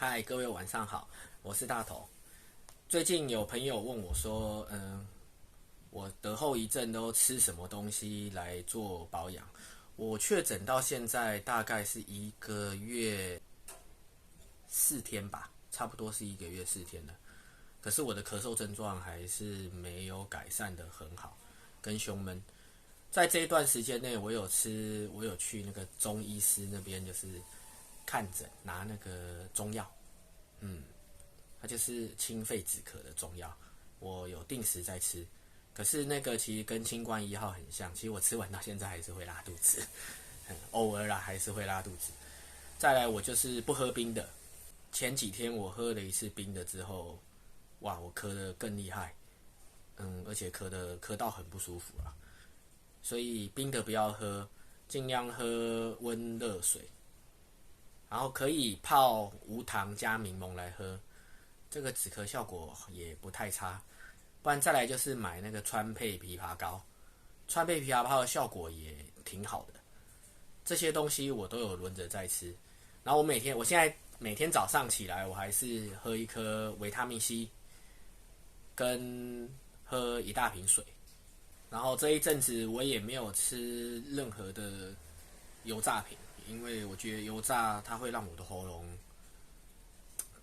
嗨，各位晚上好，我是大头。最近有朋友问我说，我得后遗症都吃什么东西来做保养？我确诊到现在大概是1个月4天吧，差不多是1个月4天了。可是我的咳嗽症状还是没有改善的很好，跟胸闷。在这一段时间内，我有去那个中医师那边，就是看诊拿那个中药，它就是清肺止咳的中药，我有定时在吃。可是那个其实跟清冠1号很像，其实我吃完到现在还是会拉肚子，偶尔啦还是会拉肚子。再来我就是不喝冰的，前几天我喝了一次冰的之后，哇，我咳得更厉害，而且咳到很不舒服啊。所以冰的不要喝，尽量喝温热水，然后可以泡无糖加柠檬来喝，这个止咳效果也不太差。不然再来就是买那个川配枇杷膏，川配枇杷膏的效果也挺好的。这些东西我都有轮着在吃。然后我现在每天早上起来，我还是喝一颗维他命 C，跟喝一大瓶水。然后这一阵子我也没有吃任何的油炸品，因为我觉得油炸它会让我的喉咙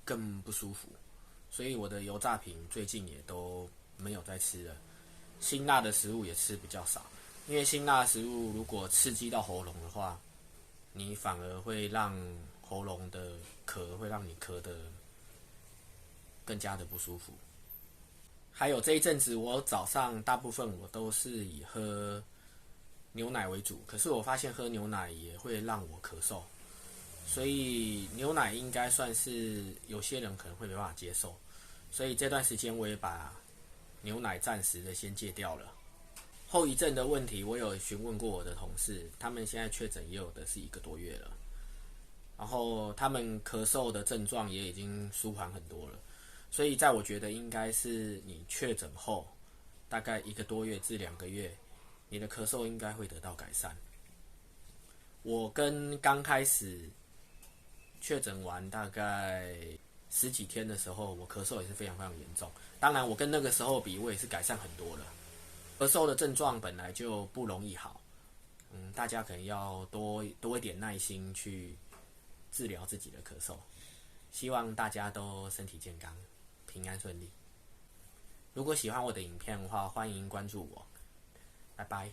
更不舒服，所以我的油炸品最近也都没有再吃了。辛辣的食物也吃比较少，因为辛辣的食物如果刺激到喉咙的话，你反而会让喉咙的会让你咳得更加的不舒服。还有这一阵子，我早上大部分我都是以喝牛奶为主，可是我发现喝牛奶也会让我咳嗽，所以牛奶应该算是有些人可能会没办法接受，所以这段时间我也把牛奶暂时的先戒掉了。后遗症的问题，我有询问过我的同事，他们现在确诊也有的是1个多月了，然后他们咳嗽的症状也已经舒缓很多了，所以在我觉得应该是你确诊后大概1个多月至2个月，你的咳嗽应该会得到改善。我跟刚开始确诊完大概十几天的时候，我咳嗽也是非常非常严重。当然，我跟那个时候比，我也是改善很多了。咳嗽的症状本来就不容易好，大家可能要多一点耐心去治疗自己的咳嗽。希望大家都身体健康，平安顺利。如果喜欢我的影片的话，欢迎关注我，拜拜。